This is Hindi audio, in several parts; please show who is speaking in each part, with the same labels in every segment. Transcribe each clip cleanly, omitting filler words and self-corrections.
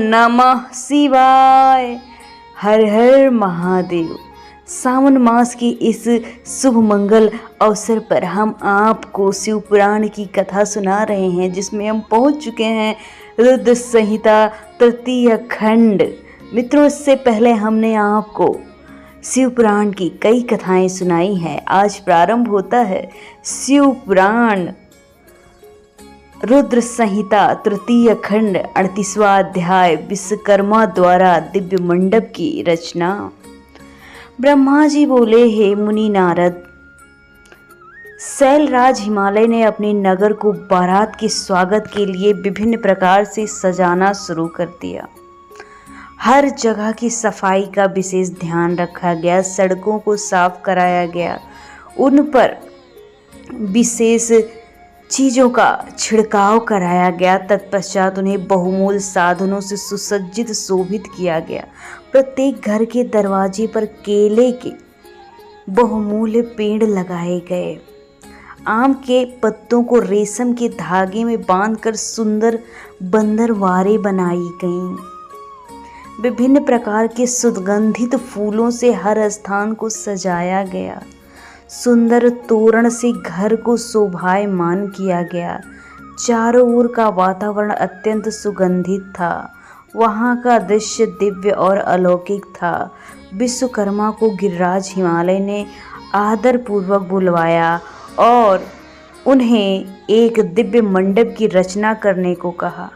Speaker 1: नमः शिवाय। हर हर महादेव। सावन मास के इस शुभ मंगल अवसर पर हम आपको शिव पुराण की कथा सुना रहे हैं, जिसमें हम पहुंच चुके हैं रुद्र संहिता तृतीय खंड। मित्रों, इससे पहले हमने आपको शिव पुराण की कई कथाएं सुनाई हैं। आज प्रारंभ होता है शिव पुराण रुद्र संहिता तृतीय खंड 38वां अध्याय, विश्वकर्मा द्वारा दिव्य मंडप की रचना। ब्रह्मा जी बोले, हे मुनि नारद, शैलराज हिमालय ने अपने नगर को बारात के स्वागत के लिए विभिन्न प्रकार से सजाना शुरू कर दिया। हर जगह की सफाई का विशेष ध्यान रखा गया, सड़कों को साफ कराया गया, उन पर विशेष चीज़ों का छिड़काव कराया गया। तत्पश्चात उन्हें बहुमूल्य साधनों से सुसज्जित शोभित किया गया। प्रत्येक घर के दरवाजे पर केले के बहुमूल्य पेड़ लगाए गए। आम के पत्तों को रेशम के धागे में बांधकर सुंदर बंदरवारें बनाई गईं। विभिन्न प्रकार के सुगंधित फूलों से हर स्थान को सजाया गया। सुंदर तोरण से घर को शोभायमान किया गया। चारों ओर का वातावरण अत्यंत सुगंधित था। वहाँ का दृश्य दिव्य और अलौकिक था। विश्वकर्मा को गिरिराज हिमालय ने आदरपूर्वक बुलवाया और उन्हें एक दिव्य मंडप की रचना करने को कहा।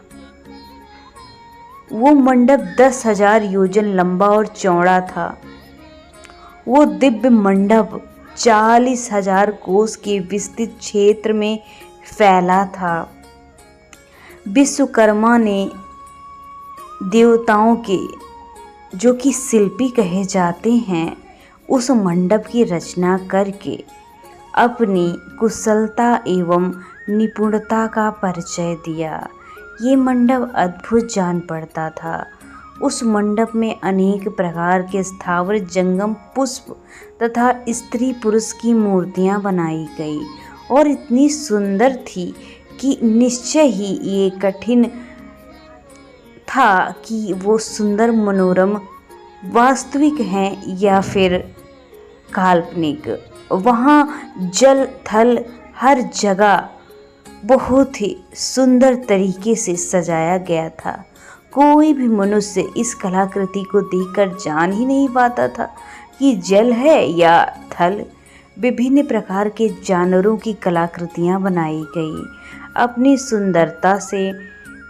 Speaker 1: वो मंडप 10,000 योजन लंबा और चौड़ा था। वो दिव्य मंडप 40,000 कोस के विस्तृत क्षेत्र में फैला था। विश्वकर्मा ने देवताओं के, जो कि शिल्पी कहे जाते हैं, उस मंडप की रचना करके अपनी कुशलता एवं निपुणता का परिचय दिया। ये मंडप अद्भुत जान पड़ता था। उस मंडप में अनेक प्रकार के स्थावर जंगम पुष्प तथा स्त्री पुरुष की मूर्तियां बनाई गई और इतनी सुंदर थी कि निश्चय ही ये कठिन था कि वो सुंदर मनोरम वास्तविक हैं या फिर काल्पनिक। वहाँ जल थल हर जगह बहुत ही सुंदर तरीके से सजाया गया था। कोई भी मनुष्य इस कलाकृति को देखकर जान ही नहीं पाता था कि जल है या थल। विभिन्न प्रकार के जानवरों की कलाकृतियाँ बनाई गई। अपनी सुंदरता से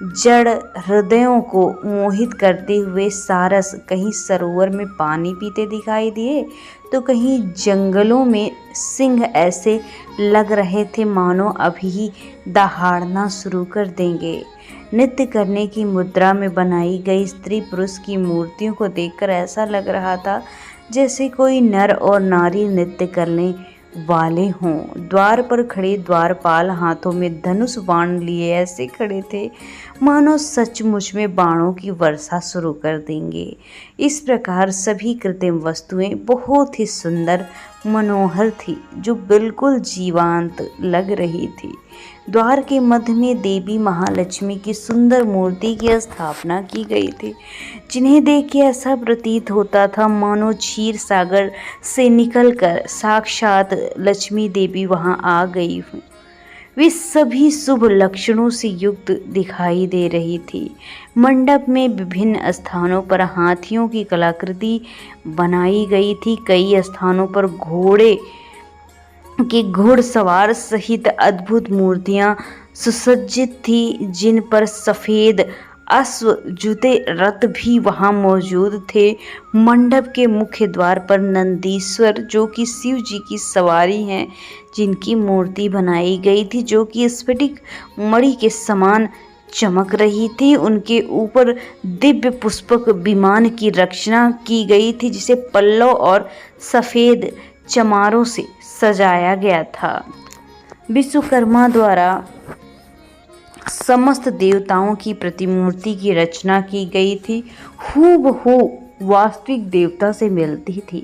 Speaker 1: जड़ हृदयों को मोहित करते हुए सारस कहीं सरोवर में पानी पीते दिखाई दिए तो कहीं जंगलों में सिंह ऐसे लग रहे थे मानो अभी ही दहाड़ना शुरू कर देंगे। नृत्य करने की मुद्रा में बनाई गई स्त्री पुरुष की मूर्तियों को देखकर ऐसा लग रहा था जैसे कोई नर और नारी नृत्य करने वाले हों। द्वार पर खड़े द्वारपाल हाथों में धनुष बाण लिए ऐसे खड़े थे मानो सचमुच में बाणों की वर्षा शुरू कर देंगे। इस प्रकार सभी कृत्रिम वस्तुएं बहुत ही सुंदर मनोहर थी, जो बिल्कुल जीवंत लग रही थी। द्वार के मध्य में देवी महालक्ष्मी की सुंदर मूर्ति की स्थापना की गई थी, जिन्हें देख के ऐसा प्रतीत होता था मानो क्षीर सागर से निकलकर साक्षात लक्ष्मी देवी वहां आ गई हूँ। वे सभी शुभ लक्षणों से युक्त दिखाई दे रही थी। मंडप में विभिन्न स्थानों पर हाथियों की कलाकृति बनाई गई थी। कई स्थानों पर घोड़े के घुड़सवार सहित अद्भुत मूर्तियां सुसज्जित थी, जिन पर सफ़ेद अश्व जुते रथ भी वहां मौजूद थे। मंडप के मुख्य द्वार पर नंदीश्वर, जो कि शिव जी की सवारी हैं, जिनकी मूर्ति बनाई गई थी, जो कि स्फटिक मणि के समान चमक रही थी। उनके ऊपर दिव्य पुष्पक विमान की रचना की गई थी, जिसे पल्लव और सफ़ेद चमारों से सजाया गया था। विश्वकर्मा द्वारा समस्त देवताओं की प्रतिमूर्ति की रचना की गई थी। हूबहू वास्तविक देवता से मिलती थी।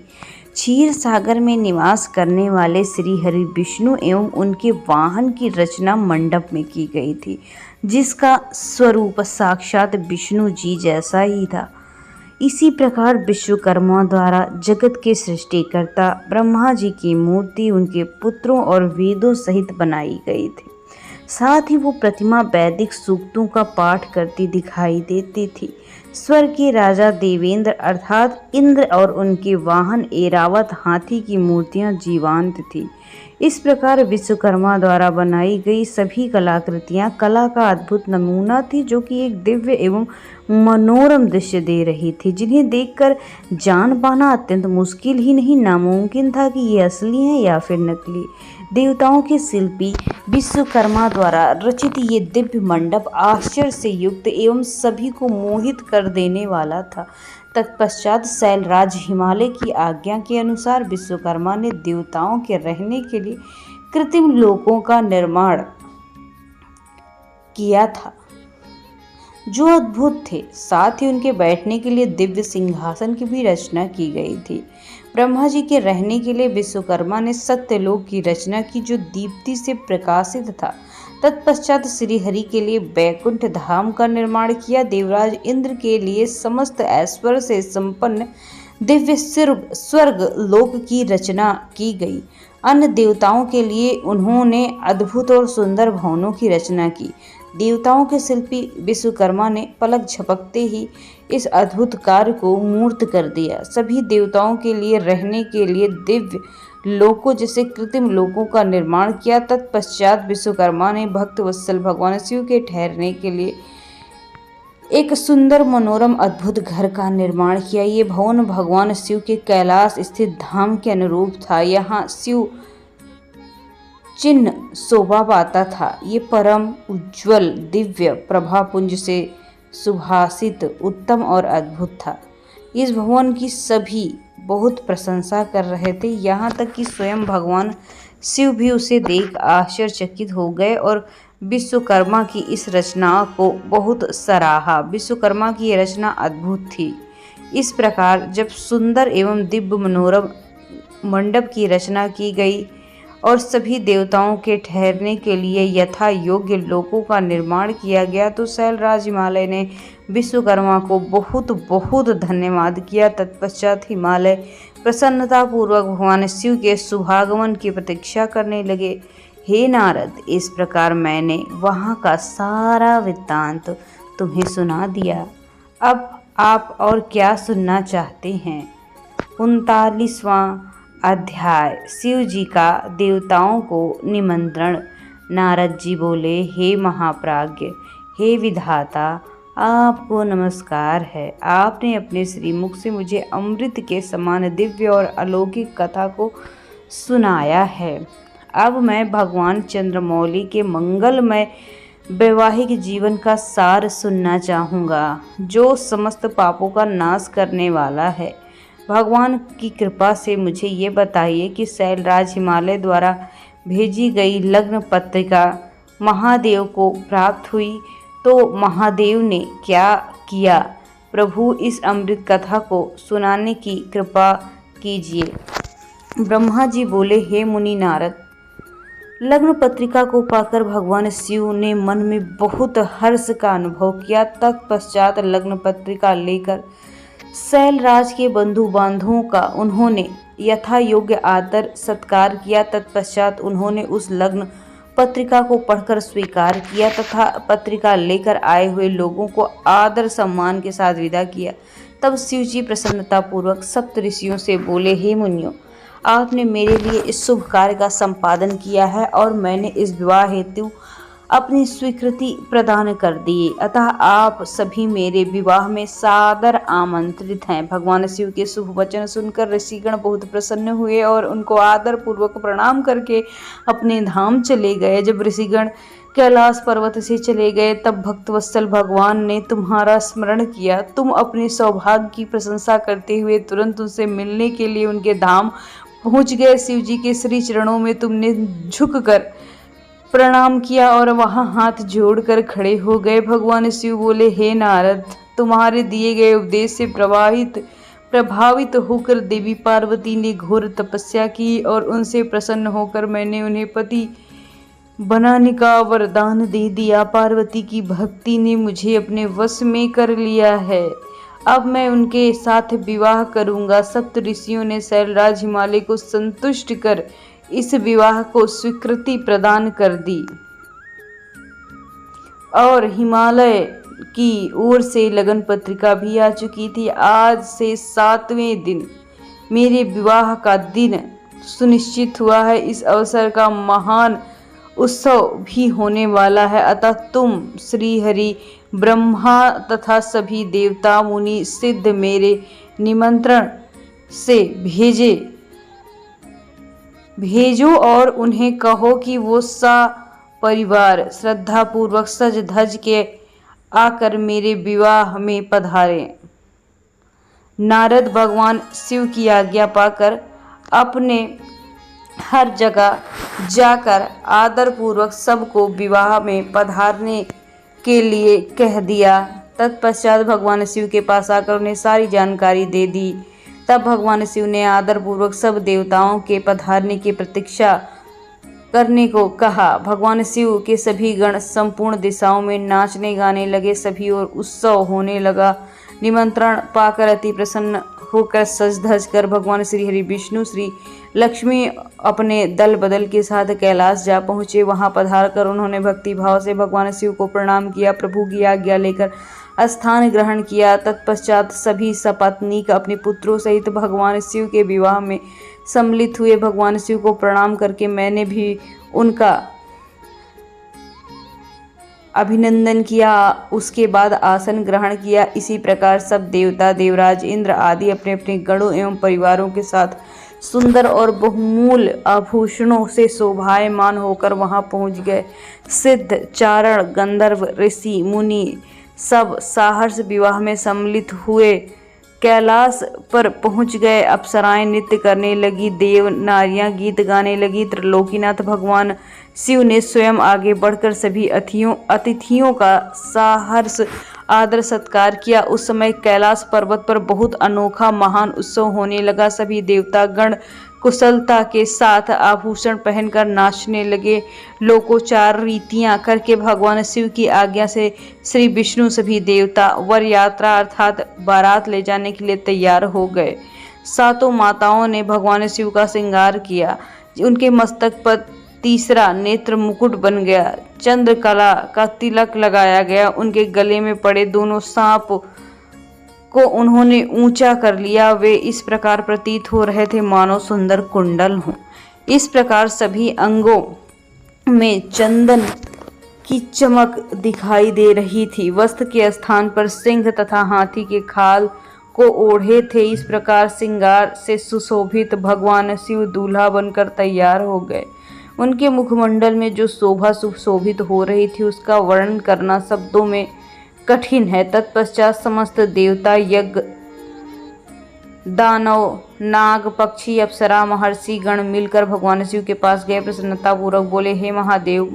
Speaker 1: क्षीर सागर में निवास करने वाले श्री हरि विष्णु एवं उनके वाहन की रचना मंडप में की गई थी। जिसका स्वरूप साक्षात विष्णु जी जैसा ही था। इसी प्रकार विश्वकर्मा द्वारा जगत के सृष्टिकर्ता ब्रह्मा जी की मूर्ति उनके पुत्रों और वेदों सहित बनाई गई थी। साथ ही वो प्रतिमा वैदिक सूक्तों का पाठ करती दिखाई देती थी। स्वर्ग के राजा देवेंद्र अर्थात इंद्र और उनके वाहन ऐरावत हाथी की मूर्तियां जीवंत थी। इस प्रकार विश्वकर्मा द्वारा बनाई गई सभी कलाकृतियां कला का अद्भुत नमूना थी, जो कि एक दिव्य एवं मनोरम दृश्य दे रही थी, जिन्हें देखकर जान पाना अत्यंत मुश्किल ही नहीं नामुमकिन था कि ये असली हैं या फिर नकली। देवताओं के शिल्पी विश्वकर्मा द्वारा रचित ये दिव्य मंडप आश्चर्य से युक्त एवं सभी को मोहित कर देने वाला था। तत्पश्चात शैलराज हिमालय की आज्ञा के अनुसार विश्वकर्मा ने देवताओं के रहने के लिए कृत्रिम लोकों का निर्माण किया था, जो अद्भुत थे। साथ ही उनके बैठने के लिए दिव्य सिंहासन की भी रचना की गई थी। ब्रह्मा जी के रहने के लिए विश्वकर्मा ने सत्यलोक की रचना की, जो दीप्ति से प्रकाशित था। तत्पश्चात श्रीहरि के लिए बैकुंठ धाम का निर्माण किया। देवराज इंद्र के लिए समस्त ऐश्वर्य से संपन्न दिव्य स्वर्ग लोक की रचना की गई। अन्य देवताओं के लिए उन्होंने अद्भुत और सुंदर भवनों की रचना की। देवताओं के शिल्पी विश्वकर्मा ने पलक झपकते ही इस अद्भुत कार्य को मूर्त कर दिया। सभी देवताओं के लिए रहने के लिए दिव्य लोकों जैसे कृत्रिम लोकों का निर्माण किया। तत्पश्चात विश्वकर्मा ने भक्त वत्सल भगवान शिव के ठहरने के लिए एक सुंदर मनोरम अद्भुत घर का निर्माण किया। ये भवन भगवान शिव के कैलाश स्थित धाम के अनुरूप था। यहाँ शिव चिन्ह शोभा पाता था। ये परम उज्ज्वल दिव्य प्रभापुंज से सुभाषित उत्तम और अद्भुत था। इस भवन की सभी बहुत प्रशंसा कर रहे थे, यहाँ तक कि स्वयं भगवान शिव भी उसे देख आश्चर्यचकित हो गए और विश्वकर्मा की इस रचना को बहुत सराहा। विश्वकर्मा की यह रचना अद्भुत थी। इस प्रकार जब सुंदर एवं दिव्य मनोरम मंडप की रचना की गई और सभी देवताओं के ठहरने के लिए यथा योग्य लोकों का निर्माण किया गया, तो शैलराज हिमालय ने विश्वकर्मा को बहुत बहुत धन्यवाद किया। तत्पश्चात हिमालय प्रसन्नतापूर्वक भगवान शिव के शुभागमन की प्रतीक्षा करने लगे। हे नारद, इस प्रकार मैंने वहाँ का सारा वृत्तांत तुम्हें सुना दिया। अब आप और क्या सुनना चाहते हैं? 39वां अध्याय शिव जी का देवताओं को निमंत्रण। नारद जी बोले, हे महाप्राज्ञ, हे विधाता, आपको नमस्कार है। आपने अपने श्रीमुख से मुझे अमृत के समान दिव्य और अलौकिक कथा को सुनाया है। अब मैं भगवान चंद्रमौली के मंगलमय वैवाहिक जीवन का सार सुनना चाहूँगा, जो समस्त पापों का नाश करने वाला है। भगवान की कृपा से मुझे ये बताइए कि शैलराज हिमालय द्वारा भेजी गई लग्न पत्रिका महादेव को प्राप्त हुई, तो महादेव ने क्या किया? प्रभु, इस अमृत कथा को सुनाने की कृपा कीजिए। ब्रह्मा जी बोले, हे मुनि नारद, लग्न पत्रिका को पाकर भगवान शिव ने मन में बहुत हर्ष का अनुभव किया। तत्पश्चात लग्न पत्रिका लेकर शैलराज के बंधु बांधवों का उन्होंने यथा योग्य आदर सत्कार किया। तत्पश्चात उन्होंने उस लग्न पत्रिका को पढ़कर स्वीकार किया तथा पत्रिका लेकर आए हुए लोगों को आदर सम्मान के साथ विदा किया। तब शिव जी प्रसन्नतापूर्वक सप्त ऋषियों से बोले, हे मुनियों, आपने मेरे लिए इस शुभ कार्य का संपादन किया है और मैंने इस विवाह हेतु अपनी स्वीकृति प्रदान कर दी, अतः आप सभी मेरे विवाह में सादर आमंत्रित हैं। भगवान शिव के शुभ वचन सुनकर ऋषिगण बहुत प्रसन्न हुए और उनको आदर पूर्वक प्रणाम करके अपने धाम चले गए। जब ऋषिगण कैलाश पर्वत से चले गए, तब भक्तवत्सल भगवान ने तुम्हारा स्मरण किया। तुम अपने सौभाग्य की प्रशंसा करते हुए तुरंत उनसे मिलने के लिए उनके धाम पहुंच गए। शिव जी के श्री चरणों में तुमने झुककर प्रणाम किया और वहां हाथ जोड़कर खड़े हो गए। भगवान शिव बोले, हे नारद, तुम्हारे दिए गए उपदेश से प्रभावित होकर देवी पार्वती ने घोर तपस्या की और उनसे प्रसन्न होकर मैंने उन्हें पति बनाने का वरदान दे दिया। पार्वती की भक्ति ने मुझे अपने वश में कर लिया है। अब मैं उनके साथ विवाह करूंगा। सप्त ऋषियों ने शैलराज हिमालय को संतुष्ट कर इस विवाह को स्वीकृति प्रदान कर दी और हिमालय की ओर से लगन पत्रिका भी आ चुकी थी। आज से 7वें दिन मेरे विवाह का दिन सुनिश्चित हुआ है। इस अवसर का महान उत्सव भी होने वाला है, अतः तुम श्री हरि, ब्रह्मा तथा सभी देवता मुनि सिद्ध मेरे निमंत्रण से भेजो और उन्हें कहो कि वो परिवार श्रद्धा पूर्वक सज धज के आकर मेरे विवाह में पधारें। नारद भगवान शिव की आज्ञा पाकर अपने हर जगह जाकर आदर पूर्वक सबको विवाह में पधारने के लिए कह दिया। तत्पश्चात भगवान शिव के पास आकर उन्हें सारी जानकारी दे दी। तब भगवान शिव ने आदर पूर्वक सब देवताओं के पधारने की प्रतीक्षा करने को कहा। भगवान शिव के सभी गण संपूर्ण दिशाओं में नाचने गाने लगे। सभी ओर उत्सव होने लगा। निमंत्रण पाकर अति प्रसन्न होकर सज धज कर भगवान श्री हरि, विष्णु, श्री लक्ष्मी अपने दल बदल के साथ कैलाश जा पहुँचे। वहां पधार कर उन्होंने भक्ति भाव से भगवान शिव को प्रणाम किया, प्रभु की आज्ञा लेकर स्थान ग्रहण किया। तत्पश्चात सभी सपत्नीक अपने पुत्रों सहित भगवान शिव के विवाह में सम्मिलित हुए। भगवान शिव को प्रणाम करके मैंने भी उनका अभिनंदन किया। उसके बाद आसन ग्रहण किया। इसी प्रकार सब देवता, देवराज, इंद्र आदि अपने अपने गणों एवं परिवारों के साथ सुंदर और बहुमूल्य आभूषणों से शोभायमान होकर वहां पहुंच गए। सिद्ध, चारण, गंधर्व, ऋषि, मुनि सब साहस विवाह में सम्मिलित हुए। कैलाश पर पहुंच गए। अप्सराएं नृत्य करने लगी, देव नारियां गीत गाने लगी। त्रिलोकीनाथ भगवान शिव ने स्वयं आगे बढ़कर सभी अतिथियों का सहर्ष आदर सत्कार किया। उस समय कैलाश पर्वत पर बहुत अनोखा महान उत्सव होने लगा। सभी देवता गण कुशलता के साथ आभूषण पहनकर नाचने लगे। लोकोचार रीतियां करके भगवान शिव की आज्ञा से श्री विष्णु सभी देवता वर यात्रा अर्थात बारात ले जाने के लिए तैयार हो गए। सातों माताओं ने भगवान शिव का श्रृंगार किया। उनके मस्तक पर तीसरा नेत्र मुकुट बन गया। चंद्रकला का तिलक लगाया गया। उनके गले में पड़े दोनों सांप को उन्होंने ऊंचा कर लिया। वे इस प्रकार प्रतीत हो रहे थे मानो सुंदर कुंडल हों। इस प्रकार सभी अंगों में चंदन की चमक दिखाई दे रही थी। वस्त्र के स्थान पर सिंह तथा हाथी के खाल को ओढ़े थे। इस प्रकार श्रृंगार से सुशोभित भगवान शिव दूल्हा बनकर तैयार हो गए। उनके मुखमंडल में जो शोभा सुशोभित हो रही थी उसका वर्णन करना शब्दों में कठिन है। तत्पश्चात समस्त देवता, यज्ञ, दानव, नाग, पक्षी, अप्सरा, महर्षि गण मिलकर भगवान शिव के पास गए। प्रसन्नता पूर्वक बोले, हे महादेव,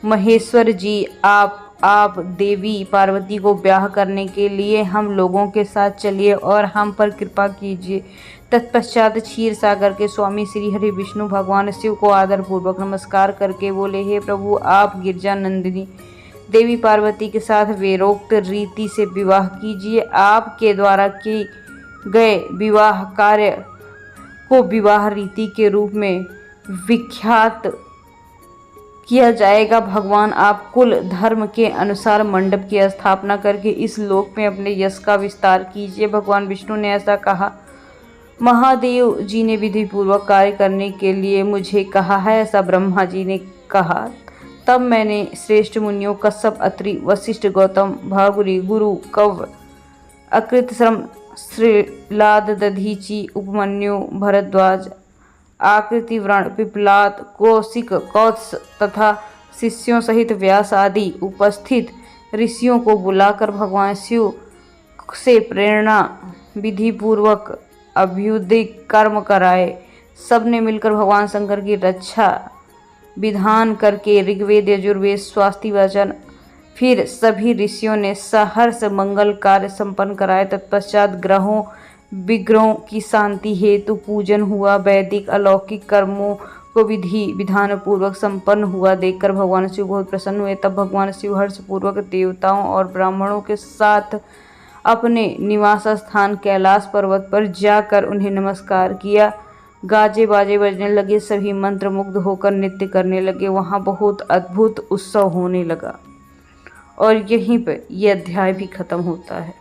Speaker 1: महेश्वर जी, आप देवी पार्वती को ब्याह करने के लिए हम लोगों के साथ चलिए और हम पर कृपा कीजिए। तत्पश्चात क्षीर सागर के स्वामी श्री हरि विष्णु भगवान शिव को आदर पूर्वक नमस्कार करके बोले, हे प्रभु, आप गिरजा नंदिनी देवी पार्वती के साथ वेरोक्त रीति से विवाह कीजिए। आपके द्वारा किए गए विवाह कार्य को विवाह रीति के रूप में विख्यात किया जाएगा। भगवान, आप कुल धर्म के अनुसार मंडप की स्थापना करके इस लोक में अपने यश का विस्तार कीजिए। भगवान विष्णु ने ऐसा कहा। महादेव जी ने विधि पूर्वक कार्य करने के लिए मुझे कहा है, ऐसा ब्रह्मा जी ने कहा। तब मैंने श्रेष्ठ मुनियों कश्यप, अत्रि, वशिष्ठ, गौतम, भागुरी, गुरु, कव्य, अकृतश्रम, श्रीलाद, दधीचि, उपमन्यु, भरद्वाज, आकृतिव्रण, पिप्लाद, कौशिक, कौत्स तथा शिष्यों सहित व्यास आदि उपस्थित ऋषियों को बुलाकर भगवान शिव से प्रेरणा विधि पूर्वक अभ्युदय कर्म कराए। सबने मिलकर भगवान शंकर की रक्षा विधान करके ऋग्वेद, यजुर्वेद, स्वास्ति वचन, फिर सभी ऋषियों ने सहर्ष मंगल कार्य संपन्न कराए। तत्पश्चात ग्रहों विग्रहों की शांति हेतु पूजन हुआ। वैदिक अलौकिक कर्मों को विधि विधान पूर्वक संपन्न हुआ देखकर भगवान शिव बहुत प्रसन्न हुए। तब भगवान शिव हर्ष पूर्वक देवताओं और ब्राह्मणों के साथ अपने निवास स्थान कैलाश पर्वत पर जाकर उन्हें नमस्कार किया। गाजे बाजे बजने लगे, सभी मंत्रमुग्ध होकर नृत्य करने लगे। वहाँ बहुत अद्भुत उत्सव होने लगा। और यहीं पर यह अध्याय भी खत्म होता है।